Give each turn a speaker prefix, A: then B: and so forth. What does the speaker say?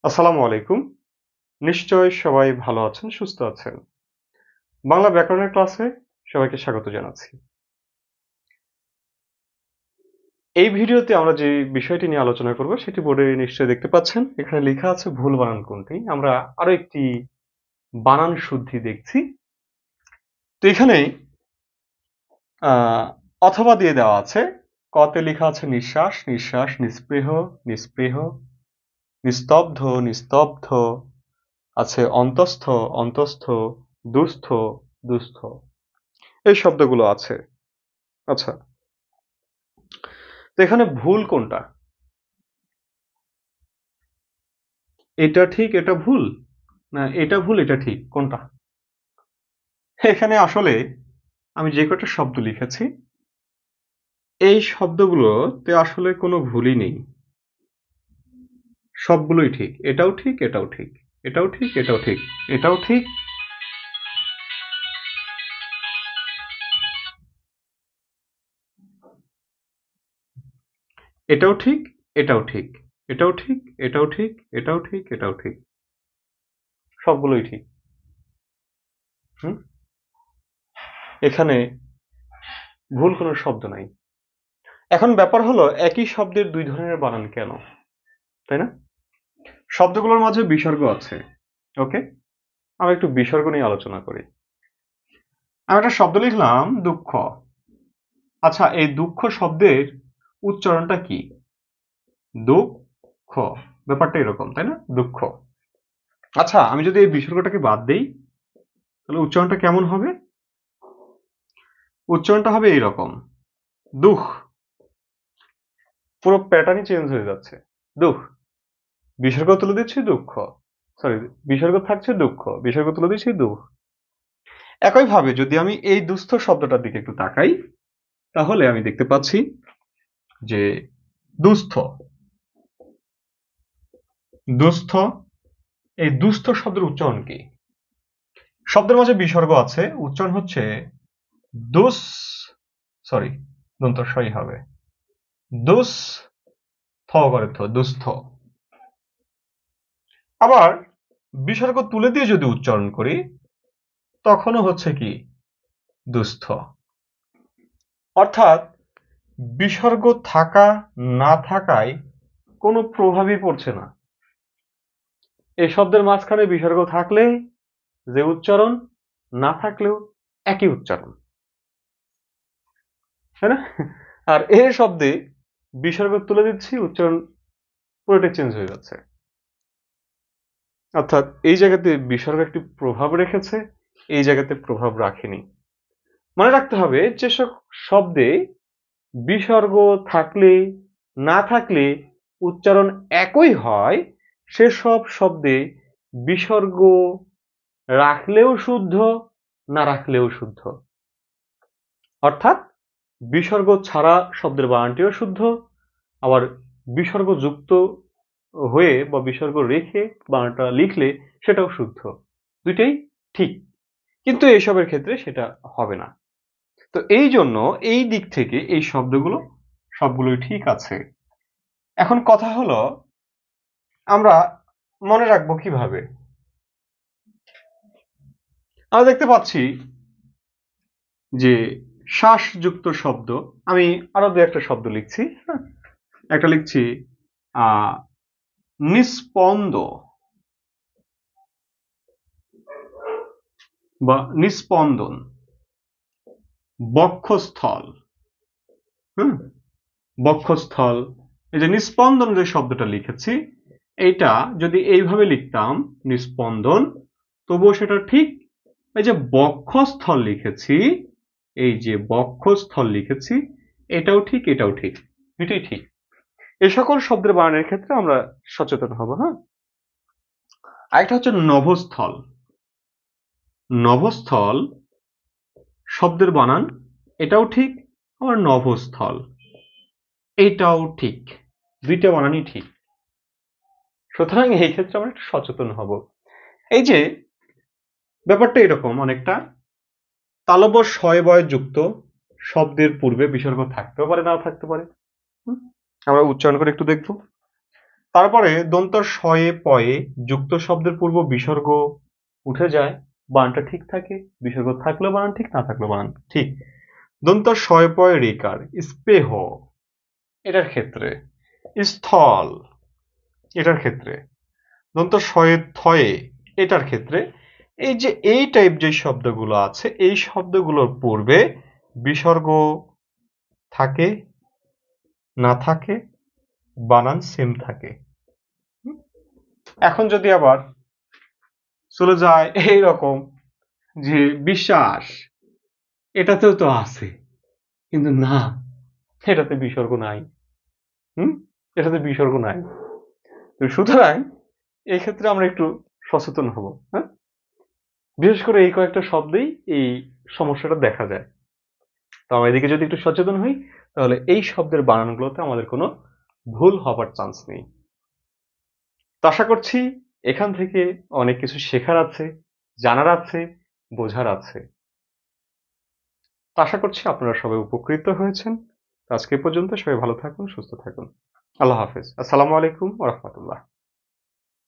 A: আসসালামু আলাইকুম। নিশ্চয় সবাই ভালো আছেন, সুস্থ আছেন। বাংলা ব্যাকরণের ক্লাসে সবাইকে স্বাগত জানাচ্ছি। এই ভিডিওতে আমরা যে বিষয়টি নিয়ে আলোচনা করব সেটি বোর্ডে নিশ্চয়ই দেখতে পাচ্ছেন। এখানে লেখা আছে ভুল বানান কোনটি। আমরা আরো একটি বানান শুদ্ধি দেখছি। তো এখানে অথবা দিয়ে দেওয়া আছে। কতে লেখা আছে নিঃশ্বাস, নিঃশ্বাস, নিস্পৃহ, নিস্পৃহ, নিস্তব্ধ, নিস্তব্ধ, আছে অন্তস্থ, অন্তস্থ, দুস্থ, দুস্থ। এই শব্দগুলো আছে। আচ্ছা, তো এখানে ভুল কোনটা? এটা ঠিক এটা ভুল, না এটা ভুল এটা ঠিক, কোনটা? এখানে আসলে আমি যে কটা শব্দ লিখেছি এই শব্দগুলোতে আসলে কোনো ভুলই নেই, সবগুলোই ঠিক। এটাও ঠিক এটাও ঠিক, এটাও ঠিক এটাও ঠিক, এটাও ঠিক, এটাও ঠিক, এটাও ঠিক, এটাও ঠিক, এটাও ঠিক, এটাও ঠিক, এটাও ঠিক, সবগুলোই ঠিক। হুম, এখানে ভুল কোনো শব্দ নাই। এখন ব্যাপার হলো একই শব্দের দুই ধরনের বানান কেন, তাই না? শব্দগুলোর মাঝে বিসর্গ আছে। ওকে, আমরা একটু বিসর্গ নিয়ে আলোচনা করি। আমি একটা শব্দ লিখলাম দুঃখ। আচ্ছা, এই দুঃখ শব্দের উচ্চারণটা কি? দুঃখ, ব্যাপারটা এরকম, তাই না? দুঃখ। আচ্ছা, আমি যদি এই বিসর্গটাকে বাদ দেই তাহলে উচ্চারণটা কেমন হবে? উচ্চারণটা হবে এইরকম, দুঃখ। পুরো প্যাটার্নই চেঞ্জ হয়ে যাচ্ছে। দুঃখ, বিসর্গ তুলে দিচ্ছি দুঃখ, সরি, বিসর্গ থাকছে দুঃখ, বিসর্গ তুলে দিচ্ছি দুঃখ। একইভাবে যদি আমি এই দুস্থ শব্দটার দিকে একটু তাকাই তাহলে আমি দেখতে পাচ্ছি যে দুস্থ, দুস্থ, এই দুস্থ শব্দের উচ্চারণ কি? শব্দের মাঝে বিসর্গ আছে, উচ্চারণ হচ্ছে দুস, সরি, দন্ত সই হবে, দুস, থ করে থ, দুস্থ। আবার বিসর্গ তুলে দিয়ে যদি উচ্চারণ করি তখনও হচ্ছে কি দুস্থ। অর্থাৎ বিসর্গ থাকা না থাকায় কোনো প্রভাবই পড়ছে না। এই শব্দের মাঝখানে বিসর্গ থাকলে যে উচ্চারণ, না থাকলেও একই উচ্চারণ, তাই না? আর এই শব্দে বিসর্গ তুলে দিচ্ছি, উচ্চারণ পুরোটাই চেঞ্জ হয়ে যাচ্ছে। অর্থাৎ এই জায়গাতে বিসর্গ একটি প্রভাব রেখেছে, এই জায়গাতে প্রভাব রাখেনি। মনে রাখতে হবে যেসব শব্দে বিসর্গ থাকলে না থাকলে উচ্চারণ একই হয় সেসব শব্দে বিসর্গ রাখলেও শুদ্ধ, না রাখলেও শুদ্ধ। অর্থাৎ বিসর্গ ছাড়া শব্দের বানানটিও শুদ্ধ, আবার বিসর্গ যুক্ত হয়ে বা বিসর্গ রেখে বানানটা লিখলে সেটাও শুদ্ধ। দুইটাই ঠিক, কিন্তু এসবের ক্ষেত্রে সেটা হবে না। তো এই জন্য এই দিক থেকে এই শব্দগুলো সবগুলোই ঠিক আছে। এখন কথা হলো আমরা মনে রাখবো কিভাবে? আমরা দেখতে পাচ্ছি যে শ্বাসযুক্ত শব্দ, আমি আরো দু একটা শব্দ লিখছি। হ্যাঁ, একটা লিখছি নিস্পন্দ বা নিস্পন্দন, বক্ষস্থল, হুম, বক্ষস্থল। এই যে নিস্পন্দন যে শব্দটা লিখেছি এইটা যদি এইভাবে লিখতাম নিস্পন্দন, তবুও সেটা ঠিক। এই যে বক্ষস্থল লিখেছি, এই যে বক্ষস্থল লিখেছি, এটাও ঠিক এটাও ঠিক, দুটোই ঠিক। এই সকল শব্দের বানানের ক্ষেত্রে আমরা সচেতন হব। হ্যাঁ, আরেকটা হচ্ছে নভস্থল। নভস্থল শব্দের বানান এটাও ঠিক, আবার নভস্থল এটাও ঠিক, দুইটা বানানই ঠিক। সুতরাং এই ক্ষেত্রে আমরা একটু সচেতন হব। এই যে ব্যাপারটা এরকম অনেকটা, তালব্য শয় বয় যুক্ত শব্দের পূর্বে বিসর্গ থাকতেও পারে নাও থাকতে পারে। আমরা উচ্চারণ করে একটু দেখব। তারপরে দন্ত শয়ে পয়ে যুক্ত শব্দের পূর্ব বিসর্গ উঠে যায়, বানানটা ঠিক থাকে। বিসর্গ থাকলেও বানান ঠিক, না থাকলেও বানান ঠিক। দন্ত শয়ে পয়ে রেকার স্পেহ এটার ক্ষেত্রে, স্থল এটার ক্ষেত্রে, দন্ত শয়ে থয়ে এটার ক্ষেত্রে, এই যে এই টাইপ যে শব্দগুলো আছে এই শব্দগুলোর পূর্বে বিসর্গ থাকে, না থাকে, বানান সেম থাকে। এখন যদি আবার চলে যায় এইরকম যে বিশ্বাস, এটাতেও তো আছে, কিন্তু না, এটাতে বিসর্গ নাই। এটাতে বিসর্গ নাই। তো সুতরাং এই ক্ষেত্রে আমরা একটু সচেতন হব। হ্যাঁ, বিশেষ করে এই কয়েকটা শব্দেই এই সমস্যাটা দেখা যায়। তো আমরা এদিকে যদি একটু সচেতন হই তাহলে এই শব্দের বানানগুলোতে আমাদের কোনো ভুল হবার চান্স নেই। তো আশা করছি এখান থেকে অনেক কিছু শেখার আছে, জানার আছে, বোঝার আছে। তো আশা করছি আপনারা সবাই উপকৃত হয়েছেন। আজকে পর্যন্ত সবাই ভালো থাকুন, সুস্থ থাকুন। আল্লাহ হাফেজ। আসসালামু আলাইকুম ওয়া রাহমাতুল্লাহ।